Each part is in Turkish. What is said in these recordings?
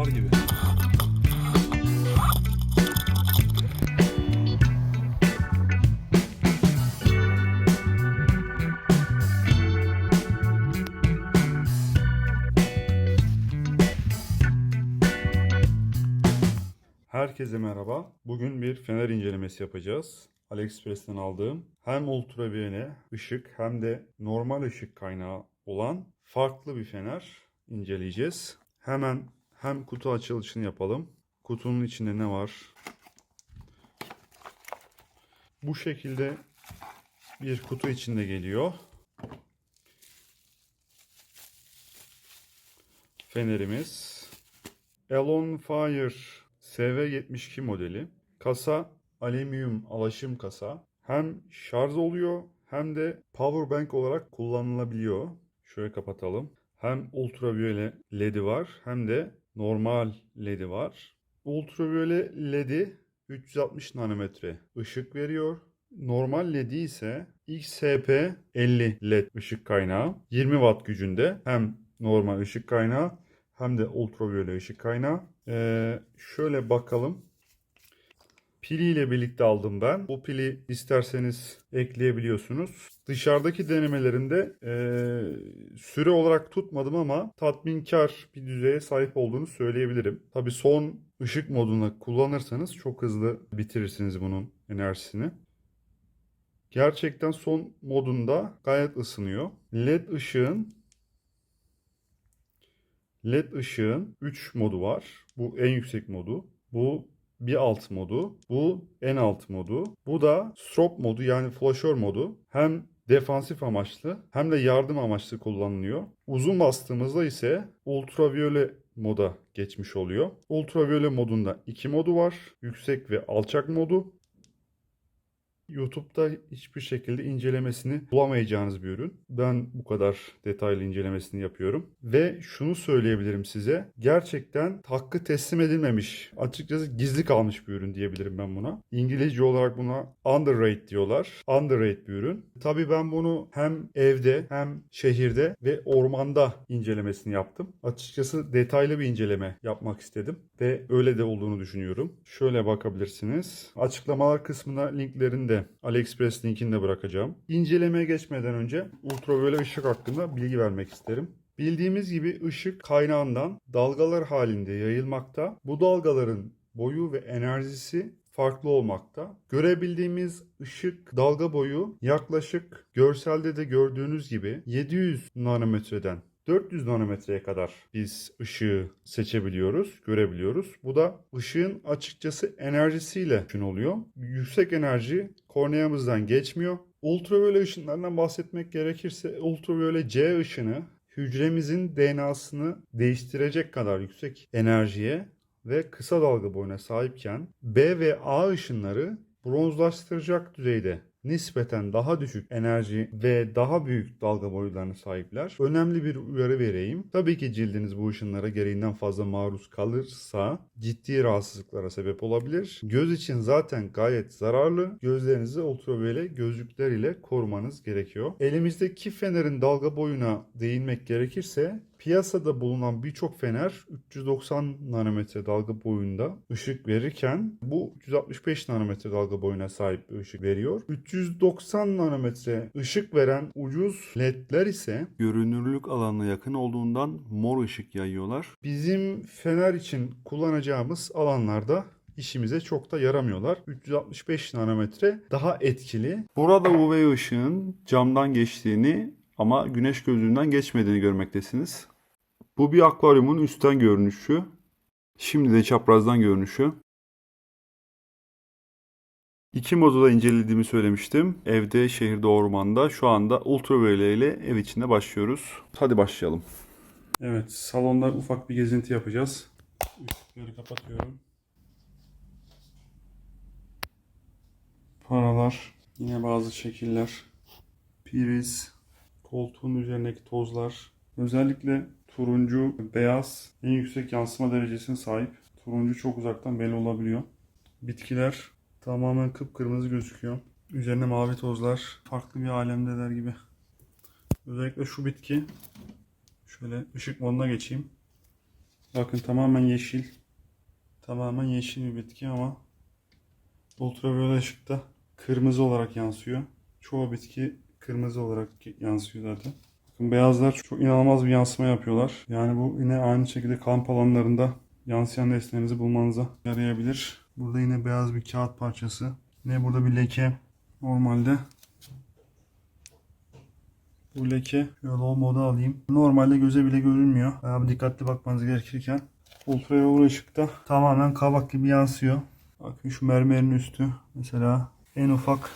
Canavar gibi. Herkese merhaba. Bugün bir fener incelemesi yapacağız. AliExpress'ten aldığım hem ultraviyole ışık hem de normal ışık kaynağı olan farklı bir fener inceleyeceğiz. Hemen hem kutu açılışını yapalım. Kutunun içinde ne var? Bu şekilde bir kutu içinde geliyor. Fenerimiz Elon Fire SV72 modeli. Kasa alüminyum alaşım kasa. Hem şarj oluyor hem de power bank olarak kullanılabiliyor. Şöyle kapatalım. Hem ultraviyole ledi var hem de normal ledi var. Ultraviyole ledi 360 nanometre ışık veriyor. Normal ledi ise XSP50 led ışık kaynağı. 20 watt gücünde hem normal ışık kaynağı hem de ultraviyole ışık kaynağı. Şöyle bakalım. Piliyle birlikte aldım ben. Bu pili isterseniz ekleyebiliyorsunuz. Dışarıdaki denemelerinde süre olarak tutmadım ama tatminkar bir düzeye sahip olduğunu söyleyebilirim. Tabii son ışık modunu kullanırsanız çok hızlı bitirirsiniz bunun enerjisini. Gerçekten son modunda gayet ısınıyor. LED ışığın 3 modu var. Bu en yüksek modu. Bu bir alt modu. Bu en alt modu. Bu da strobe modu yani flaşör modu. Hem defansif amaçlı hem de yardım amaçlı kullanılıyor. Uzun bastığımızda ise ultraviyole moda geçmiş oluyor. Ultraviyole modunda 2 modu var. Yüksek ve alçak modu. YouTube'da hiçbir şekilde incelemesini bulamayacağınız bir ürün. Ben bu kadar detaylı incelemesini yapıyorum. Ve şunu söyleyebilirim size. Gerçekten hakkı teslim edilmemiş. Açıkçası gizli kalmış bir ürün diyebilirim ben buna. İngilizce olarak buna underrated diyorlar. Underrated bir ürün. Tabii ben bunu hem evde hem şehirde ve ormanda incelemesini yaptım. Açıkçası detaylı bir inceleme yapmak istedim. Ve öyle de olduğunu düşünüyorum. Şöyle bakabilirsiniz. Açıklamalar kısmına linklerini de AliExpress linkini de bırakacağım. İncelemeye geçmeden önce ultraviyole ışık hakkında bilgi vermek isterim. Bildiğimiz gibi ışık kaynağından dalgalar halinde yayılmakta. Bu dalgaların boyu ve enerjisi farklı olmakta. Görebildiğimiz ışık dalga boyu yaklaşık görselde de gördüğünüz gibi 700 nanometreden 400 nanometreye kadar biz ışığı seçebiliyoruz, görebiliyoruz. Bu da ışığın açıkçası enerjisiyle mümkün oluyor. Yüksek enerji korneamızdan geçmiyor. Ultraviyole ışınlarından bahsetmek gerekirse ultraviyole C ışını hücremizin DNA'sını değiştirecek kadar yüksek enerjiye ve kısa dalga boyuna sahipken B ve A ışınları bronzlaştıracak düzeyde nispeten daha düşük enerji ve daha büyük dalga boyutlarına sahipler. Önemli bir uyarı vereyim. Tabii ki cildiniz bu ışınlara gereğinden fazla maruz kalırsa ciddi rahatsızlıklara sebep olabilir. Göz için zaten gayet zararlı. Gözlerinizi ultraviyole gözlükler ile korumanız gerekiyor. Elimizdeki fenerin dalga boyuna değinmek gerekirse piyasada bulunan birçok fener 390 nanometre dalga boyunda ışık verirken bu 365 nanometre dalga boyuna sahip bir ışık veriyor. 390 nanometre ışık veren ucuz ledler ise görünürlük alanına yakın olduğundan mor ışık yayıyorlar. Bizim fener için kullanacağımız alanlarda işimize çok da yaramıyorlar. 365 nanometre daha etkili. Burada UV ışığın camdan geçtiğini ama güneş gözlüğünden geçmediğini görmektesiniz. Bu bir akvaryumun üstten görünüşü. Şimdi de çaprazdan görünüşü. İki modu da incelediğimi söylemiştim. Evde, şehirde, ormanda. Şu anda ultraviyole ile ev içinde başlıyoruz. Hadi başlayalım. Evet, salonda ufak bir gezinti yapacağız. Işıkları kapatıyorum. Paralar, yine bazı şekiller, priz, koltuğun üzerindeki tozlar. Özellikle turuncu, beyaz en yüksek yansıma derecesine sahip. Turuncu çok uzaktan belli olabiliyor. Bitkiler tamamen kıpkırmızı gözüküyor. Üzerine mavi tozlar. Farklı bir alemdeler gibi. Özellikle şu bitki. Şöyle ışık moduna geçeyim. Bakın tamamen yeşil. Tamamen yeşil bir bitki ama ultraviyole ışıkta kırmızı olarak yansıyor. Çoğu bitki kırmızı olarak yansıyor zaten. Bakın beyazlar çok inanılmaz bir yansıma yapıyorlar. Yani bu yine aynı şekilde kamp alanlarında yansıyan nesnelerinizi bulmanıza yarayabilir. Burada yine beyaz bir kağıt parçası. Yine burada bir leke. Normalde bu leke şöyle low moda alayım. Normalde göze bile görünmüyor. Bayağı bir dikkatli bakmanız gerekirken ultraviyole ışıkta tamamen kabak gibi yansıyor. Bakın şu mermerin üstü mesela en ufak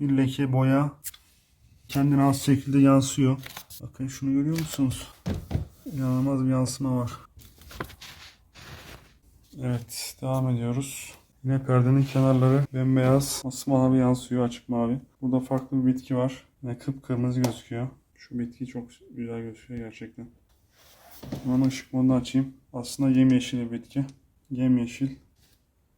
bir leke boya kendine az şekilde yansıyor. Bakın şunu görüyor musunuz? İnanılmaz bir yansıma var. Evet, devam ediyoruz. Yine perdenin kenarları bembeyaz, masmavi yansıyor, açık mavi. Burada farklı bir bitki var. Yine kıpkırmızı gözüküyor. Şu bitki çok güzel gözüküyor gerçekten. Hemen ışık modunu açayım. Aslında yemyeşil bir bitki. Yemyeşil.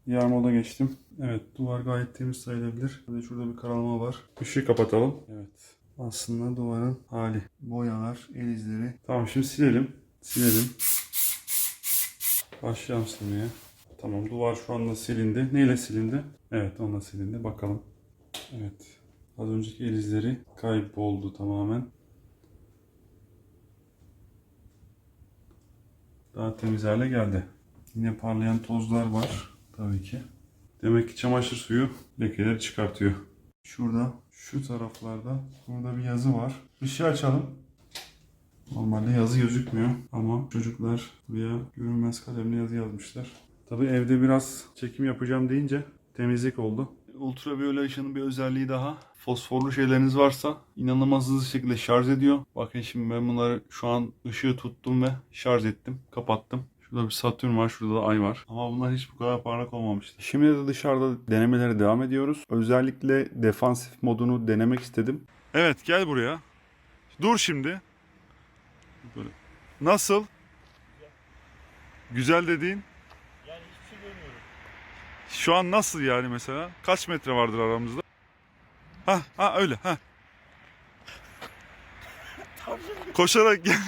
Diğer moda geçtim. Evet, duvar gayet temiz sayılabilir. Hadi şurada bir karalama var. Işığı kapatalım. Evet. Aslında duvarın hali. Boyalar, el izleri. Tamam, şimdi silelim. Silelim. Başlayalım silmeye. Tamam, duvar şu anda silindi. Neyle silindi? Evet, onunla silindi. Bakalım. Evet. Az önceki el izleri kayboldu tamamen. Daha temiz hale geldi. Yine parlayan tozlar var. Tabii ki. Demek ki çamaşır suyu lekeleri çıkartıyor. Şurada, şu taraflarda burada bir yazı var. Işığı açalım. Normalde yazı gözükmüyor ama çocuklar buraya görünmez kalemle yazı yazmışlar. Tabii evde biraz çekim yapacağım deyince temizlik oldu. Ultraviyole ışının bir özelliği daha. Fosforlu şeyleriniz varsa inanılmaz hızlı şekilde şarj ediyor. Bakın şimdi ben bunları şu an ışığı tuttum ve şarj ettim. Kapattım. Şurada bir Satürn var, şurada da Ay var. Ama bunlar hiç bu kadar parlak olmamıştı. Şimdi de dışarıda denemelere devam ediyoruz. Özellikle defansif modunu denemek istedim. Evet, gel buraya. Dur şimdi. Böyle. Nasıl? Güzel dediğin? Yani hiçbir şey görmüyorum. Şu an nasıl yani mesela? Kaç metre vardır aramızda? Ha öyle ha. Koşarak gel.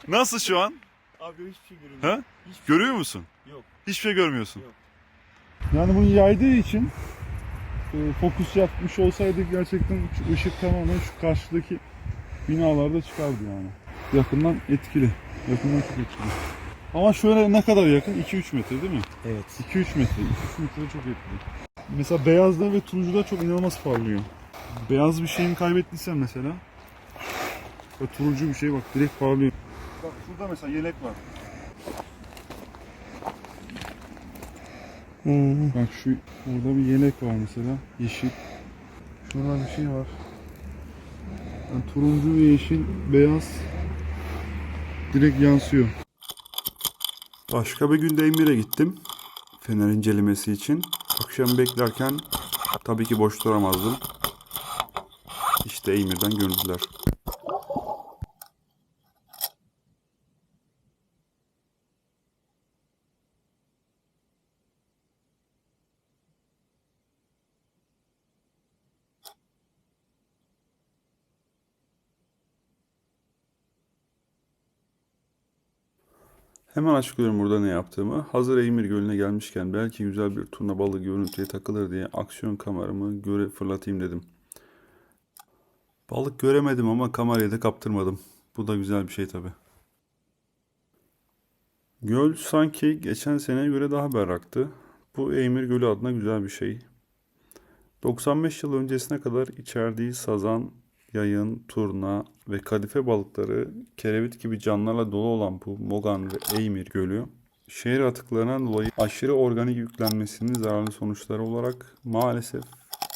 Nasıl şu an? Abi hiçbir şey görmüyorum. Ha? Hiçbir şey Görüyor musun? yok. Hiçbir şey görmüyorsun. Yok. Yani bunu yaydığı için fokus yapmış olsaydık gerçekten ışık tamamen şu karşıdaki binalarda çıkardı yani. Yakından etkili. Yakından çok etkili. Ama şöyle ne kadar yakın? 2-3 metre değil mi? Evet. 2-3 metre. 2-3 metre çok etkili. Mesela beyazda ve turuncuda çok inanılmaz parlıyor. Beyaz bir şeyini kaybettiysen mesela ve turuncu bir şey bak direkt parlıyor. Bak şurada mesela yelek var. Bak şu burada bir yelek var mesela yeşil. Şurada bir şey var. Yani turuncu ve yeşil, beyaz direkt yansıyor. Başka bir günde Emir'e gittim. Fener incelemesi için. Akşam beklerken tabii ki boş duramazdım. İşte Emir'den görüntüler. Hemen açıklıyorum burada ne yaptığımı. Hazır Eymir Gölü'ne gelmişken belki güzel bir turna balığı görüntüye takılır diye aksiyon kameramı göre fırlatayım dedim. Balık göremedim ama kamerayı da kaptırmadım. Bu da güzel bir şey tabii. Göl sanki geçen seneye göre daha berraktı. Bu Eymir Gölü adına güzel bir şey. 95 yıl öncesine kadar içerdiği sazan, yayın, turna ve kadife balıkları, kerevit gibi canlılarla dolu olan bu Mogan ve Eymir Gölü, şehir atıklarına dolayı aşırı organik yüklenmesinin zararlı sonuçları olarak maalesef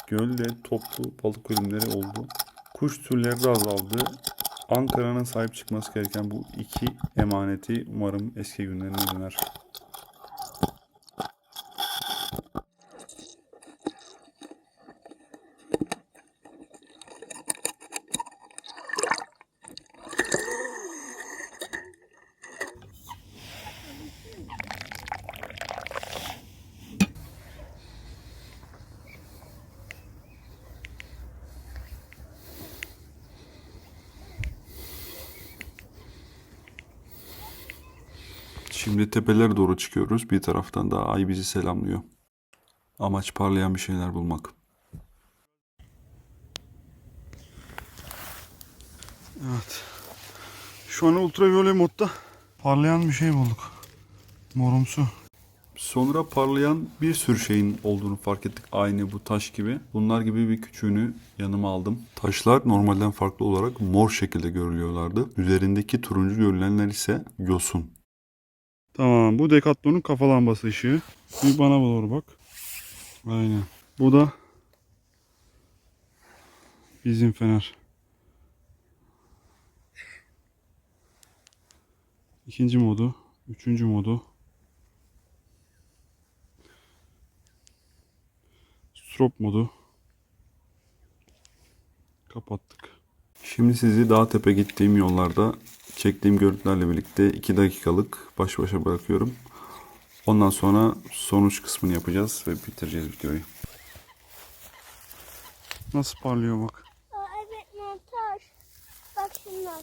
gölde toplu balık ölümleri oldu. Kuş türleri de azaldı. Ankara'nın sahip çıkması gereken bu iki emaneti umarım eski günlerine döner. Şimdi tepelere doğru çıkıyoruz. Bir taraftan da ay bizi selamlıyor. Amaç parlayan bir şeyler bulmak. Evet. Şu an ultraviyole modda parlayan bir şey bulduk. Morumsu. Sonra parlayan bir sürü şeyin olduğunu fark ettik. Aynı bu taş gibi. Bunlar gibi bir küçüğünü yanıma aldım. Taşlar normalden farklı olarak mor şekilde görülüyorlardı. Üzerindeki turuncu görünenler ise yosun. Tamam, bu Decathlon'un kafa lambası ışığı. Bir bana doğru bak. Aynen. Bu da bizim fener. İkinci modu, üçüncü modu. Strop modu. Kapattık. Şimdi sizi dağ tepe gittiğim yollarda çektiğim görüntülerle birlikte 2 dakikalık baş başa bırakıyorum. Ondan sonra sonuç kısmını yapacağız ve bitireceğiz videoyu. Nasıl parlıyor bak. Aa, evet montaj. Bak şunlar.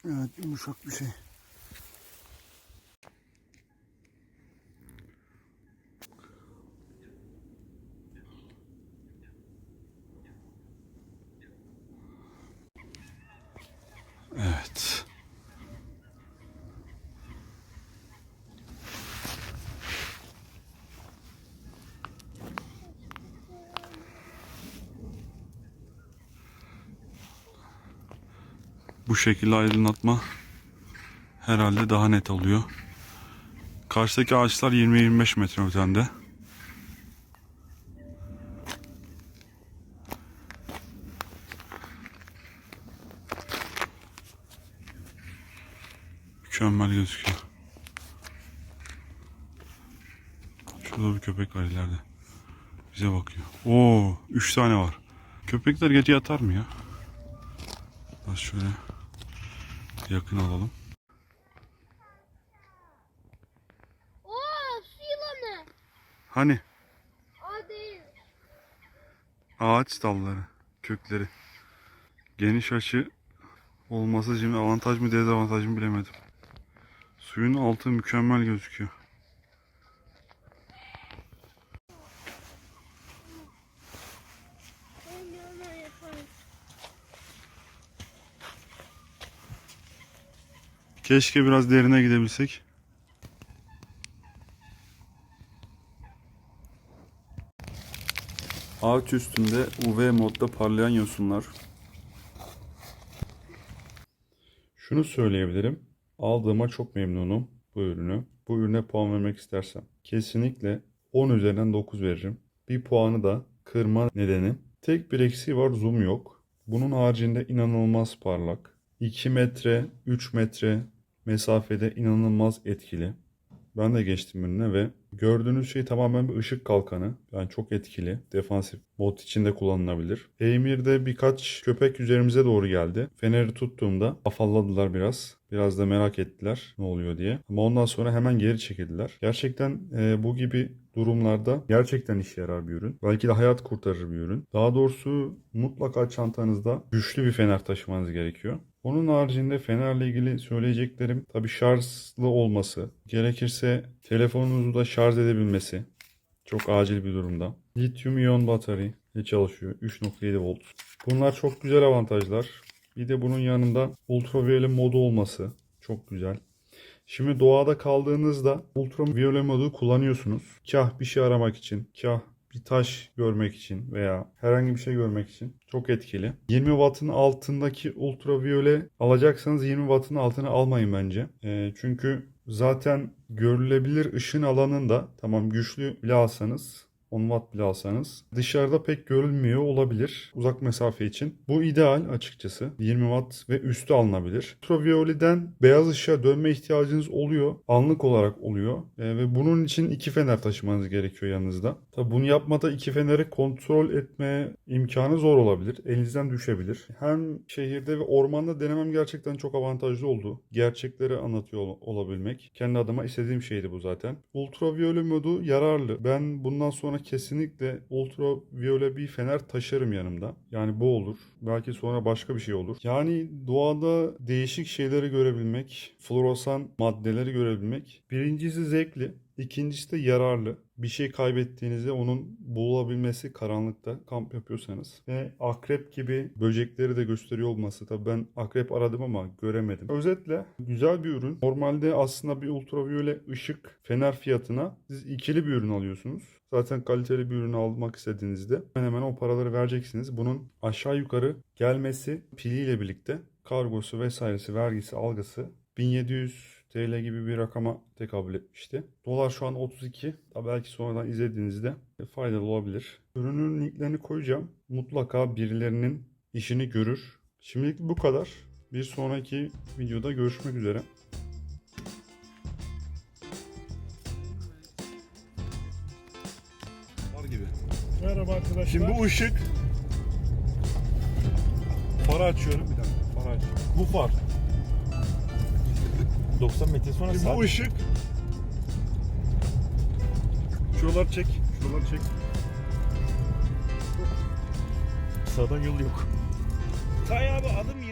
Evet, yumuşak bir şey. Evet. Bu şekilde aydınlatma herhalde daha net oluyor. Karşıdaki ağaçlar 20-25 metre ötende. Mükemmel gözüküyor. Şurada bir köpek var ileride. Bize bakıyor. Oo, 3 tane var. Köpekler gece yatar mı ya? Biraz şöyle yakın alalım. Oo, su yılanı. Hani? O değil. Ağaç dalları, kökleri. Geniş açı olması şimdi avantaj mı dezavantaj mı bilemedim. Suyun altı mükemmel gözüküyor. Ben yılanı yaparım. Keşke biraz derine gidebilsek. Ağaç üstünde UV modda parlayan yosunlar. Şunu söyleyebilirim. Aldığıma çok memnunum bu ürünü. Bu ürüne puan vermek istersem kesinlikle 10 üzerinden 9 veririm. Bir puanı da kırma nedeni. Tek bir eksiği var, zoom yok. Bunun haricinde inanılmaz parlak. 2 metre, 3 metre mesafede inanılmaz etkili. Ben de geçtim önüne ve gördüğünüz şey tamamen bir ışık kalkanı. Yani çok etkili. Defansif mod içinde kullanılabilir. Eymir'de birkaç köpek üzerimize doğru geldi. Feneri tuttuğumda afalladılar biraz. Biraz da merak ettiler ne oluyor diye. Ama ondan sonra hemen geri çekildiler. Gerçekten bu gibi durumlarda gerçekten işe yarar bir ürün. Belki de hayat kurtarır bir ürün. Daha doğrusu mutlaka çantanızda güçlü bir fener taşımanız gerekiyor. Onun haricinde fenerle ilgili söyleyeceklerim tabii şarjlı olması, gerekirse telefonunuzu da şarj edebilmesi çok acil bir durumda. Lityum iyon batarya çalışıyor, 3.7 volt. Bunlar çok güzel avantajlar. Bir de bunun yanında ultraviyole modu olması çok güzel. Şimdi doğada kaldığınızda ultraviyole modu kullanıyorsunuz. Kah bir şey aramak için, kah bir taş görmek için veya herhangi bir şey görmek için çok etkili. 20 wattın altındaki ultraviyole alacaksanız 20 wattın altına almayın bence. Çünkü zaten görülebilir ışın alanında tamam güçlü bile alsanız 10 watt bile alsanız dışarıda pek görülmüyor olabilir uzak mesafe için. Bu ideal açıkçası. 20 watt ve üstü alınabilir. Ultraviyoleden beyaz ışığa dönme ihtiyacınız oluyor. Anlık olarak oluyor. Ve bunun için iki fener taşımanız gerekiyor yanınızda. Tabi bunu yapmada iki feneri kontrol etme imkanı zor olabilir. Elinizden düşebilir. Hem şehirde ve ormanda denemem gerçekten çok avantajlı oldu. Gerçekleri anlatıyor olabilmek. Kendi adıma istediğim şeydi bu zaten. Ultraviyole modu yararlı. Ben bundan sonraki kesinlikle ultraviyole bir fener taşırım yanımda. Yani bu olur. Belki sonra başka bir şey olur. Yani doğada değişik şeyleri görebilmek, floresan maddeleri görebilmek birincisi zevkli. İkincisi de yararlı. Bir şey kaybettiğinizde onun bulabilmesi karanlıkta kamp yapıyorsanız. Ve akrep gibi böcekleri de gösteriyor olması. Tabii ben akrep aradım ama göremedim. Özetle güzel bir ürün. Normalde aslında bir ultraviyole ışık fener fiyatına siz ikili bir ürün alıyorsunuz. Zaten kaliteli bir ürün almak istediğinizde hemen hemen o paraları vereceksiniz. Bunun aşağı yukarı gelmesi piliyle birlikte kargosu vesairesi, vergisi, algısı 1700 TL gibi bir rakama tekabül etmişti. Dolar şu an 32. Belki sonradan izlediğinizde faydalı olabilir. Ürünün linklerini koyacağım. Mutlaka birilerinin işini görür. Şimdilik bu kadar. Bir sonraki videoda görüşmek üzere. Var gibi. Merhaba arkadaşlar. Şimdi bu ışık. Farı açıyorum. Bir dakika. Farı açıyorum. Bu far. 90 metre sonra Şimdi saat. bu ışık. Şuraları çek. Şuraları çek. Sağdan yol yok. Tay abi adım